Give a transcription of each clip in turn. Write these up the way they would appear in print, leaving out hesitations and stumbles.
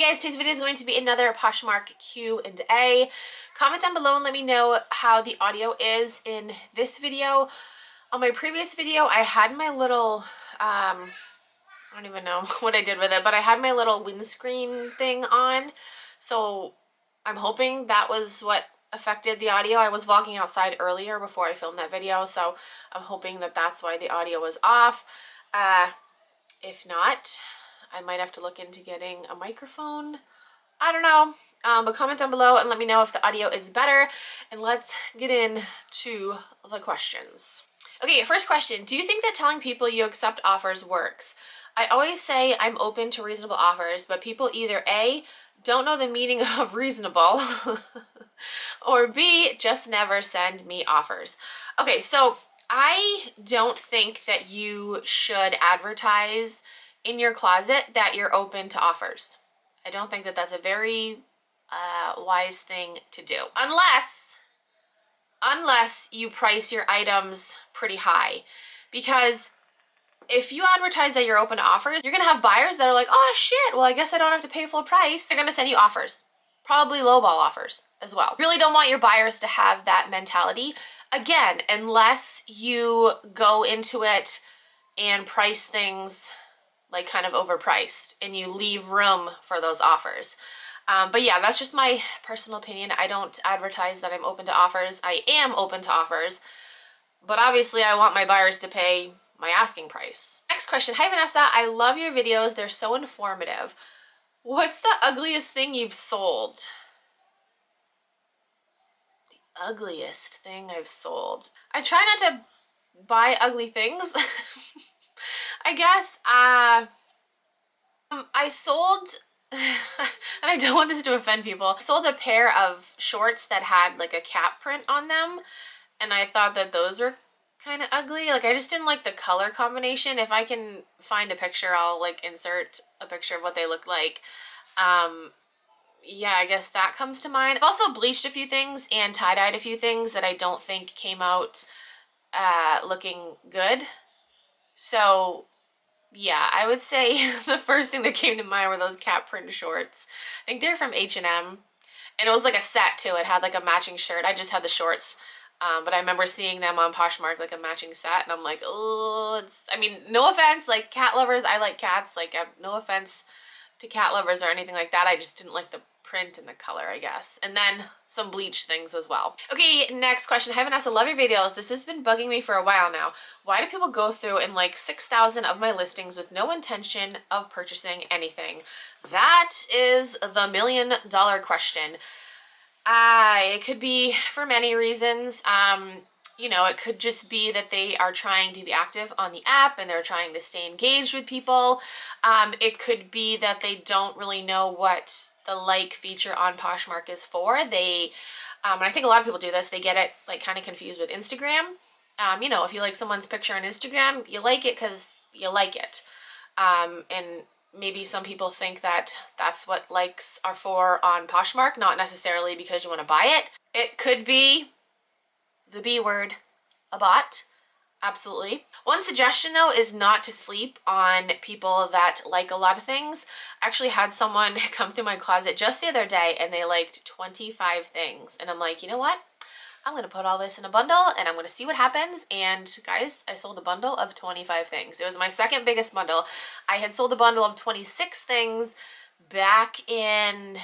Hey guys, today's video is going to be another Poshmark Q&A. Comment down below and let me know how the audio is in this video. On my previous video, I had my little, I don't even know what I did with it, but I had my little windscreen thing on. So I'm hoping that was what affected the audio. I was vlogging outside earlier before I filmed that video, so I'm hoping that that's why the audio was off. If not, I might have to look into getting a microphone. I don't know. But comment down below and let me know if the audio is better. And let's get into the questions. Okay, first question. Do you think that telling people you accept offers works? I always say I'm open to reasonable offers, but people either A, don't know the meaning of reasonable, or B, just never send me offers. Okay, so I don't think that you should advertise in your closet that you're open to offers. I don't think that that's a very wise thing to do. Unless you price your items pretty high. Because if you advertise that you're open to offers, you're gonna have buyers that are like, oh shit, well I guess I don't have to pay full price. They're gonna send you offers. Probably lowball offers as well. Really don't want your buyers to have that mentality. Again, unless you go into it and price things like kind of overpriced and you leave room for those offers. But yeah, that's just my personal opinion. I don't advertise that I'm open to offers. I am open to offers, but obviously I want my buyers to pay my asking price. Next question. Hi Vanessa, I love your videos. They're so informative. What's the ugliest thing you've sold? The ugliest thing I've sold. I try not to buy ugly things. I guess I sold, and I don't want this to offend people, I sold a pair of shorts that had like a cat print on them, and I thought that those were kind of ugly. Like I just didn't like the color combination. If I can find a picture, I'll like insert a picture of what they look like. Yeah, I guess that comes to mind. I've also bleached a few things and tie-dyed a few things that I don't think came out looking good. So yeah, I would say the first thing that came to mind were those cat print shorts. I think they're from H&M, and it was like a set too. It had like a matching shirt. I just had the shorts, but I remember seeing them on Poshmark, like a matching set, and I'm like, oh, it's, I mean, no offense, like cat lovers, I like cats, like no offense to cat lovers or anything like that. I just didn't like the print and the color, I guess. And then some bleach things as well. Okay, next question. Hi Vanessa, love your videos. This has been bugging me for a while now. Why do people go through and like 6,000 of my listings with no intention of purchasing anything? That is the $1 million question. It could be for many reasons. You know, it could just be that they are trying to be active on the app and they're trying to stay engaged with people. It could be that they don't really know what the like feature on Poshmark is for. They, and I think a lot of people do this, they get it like kind of confused with Instagram. You know, if you like someone's picture on Instagram, you like it because you like it. And maybe some people think that that's what likes are for on Poshmark, not necessarily because you want to buy it. It could be the B word, a bot. Absolutely. One suggestion though is not to sleep on people that like a lot of things. I actually had someone come through my closet just the other day and they liked 25 things. And I'm like, you know what? I'm going to put all this in a bundle and I'm going to see what happens. And guys, I sold a bundle of 25 things. It was my second biggest bundle. I had sold a bundle of 26 things back in,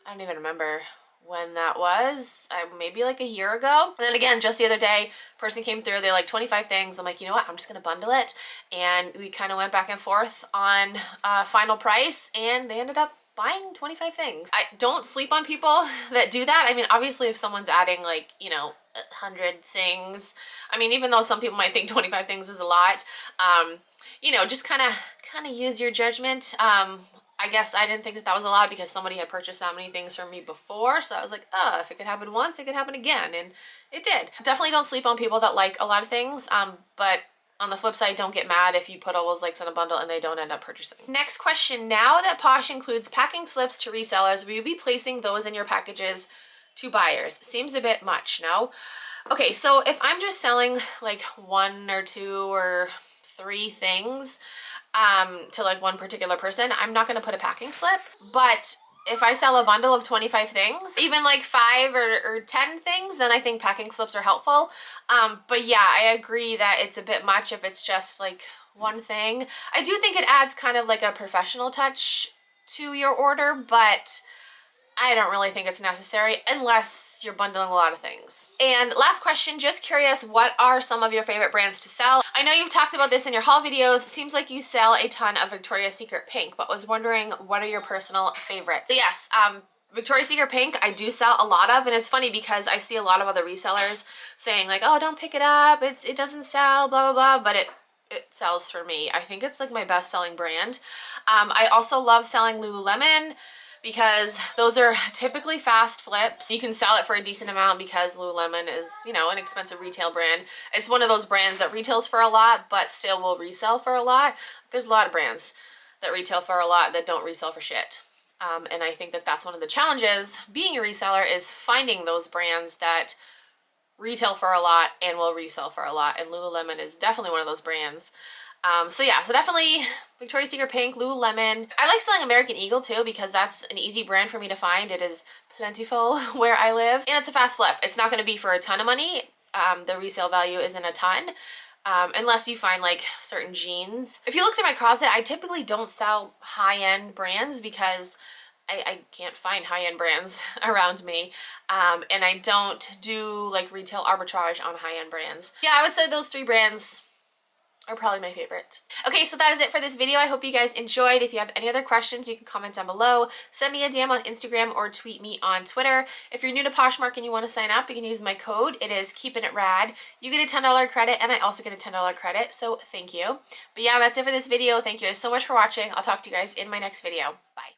I don't even remember when that was, maybe like a year ago. And then again, just the other day, person came through, they like 25 things. I'm like, you know what, I'm just gonna bundle it. And we kind of went back and forth on final price and they ended up buying 25 things. I don't sleep on people that do that. I mean, obviously if someone's adding like, you know, 100 things, I mean, even though some people might think 25 things is a lot, you know, just kind of use your judgment. I guess I didn't think that that was a lot because somebody had purchased that many things from me before. So I was like, oh, if it could happen once, it could happen again. And it did. Definitely don't sleep on people that like a lot of things. But on the flip side, don't get mad if you put all those likes in a bundle and they don't end up purchasing. Next question. Now that Posh includes packing slips to resellers, will you be placing those in your packages to buyers? Seems a bit much, no? Okay, so if I'm just selling like 1 or 2 or 3 things, to like one particular person, I'm not going to put a packing slip. But if I sell a bundle of 25 things, even like 5 or 10 things, then I think packing slips are helpful. But yeah, I agree that it's a bit much if it's just like one thing. I do think it adds kind of like a professional touch to your order, but I don't really think it's necessary unless you're bundling a lot of things. And last question, just curious, what are some of your favorite brands to sell? I know you've talked about this in your haul videos. It seems like you sell a ton of Victoria's Secret Pink, but was wondering, what are your personal favorites? So yes, Victoria's Secret Pink, I do sell a lot of, and it's funny because I see a lot of other resellers saying like, oh, don't pick it up, it doesn't sell, blah, blah, blah, but it sells for me. I think it's like my best selling brand. I also love selling Lululemon, because those are typically fast flips. You can sell it for a decent amount because Lululemon is, you know, an expensive retail brand. It's one of those brands that retails for a lot, but still will resell for a lot. There's a lot of brands that retail for a lot that don't resell for shit. And I think that that's one of the challenges being a reseller, is finding those brands that retail for a lot and will resell for a lot. And Lululemon is definitely one of those brands. So yeah, so definitely Victoria's Secret Pink, Lululemon. I like selling American Eagle too, because that's an easy brand for me to find. It is plentiful where I live, and it's a fast flip. It's not going to be for a ton of money. The resale value isn't a ton, unless you find like certain jeans. If you look through my closet, I typically don't sell high-end brands because I can't find high-end brands around me. And I don't do like retail arbitrage on high-end brands. Yeah, I would say those 3 brands are probably my favorite. Okay, so that is it for this video. I hope you guys enjoyed. If you have any other questions, you can comment down below. Send me a DM on Instagram or tweet me on Twitter. If you're new to Poshmark and you want to sign up, you can use my code. It is KeepinItRad. You get a $10 credit, and I also get a $10 credit, so thank you. But yeah, that's it for this video. Thank you guys so much for watching. I'll talk to you guys in my next video. Bye.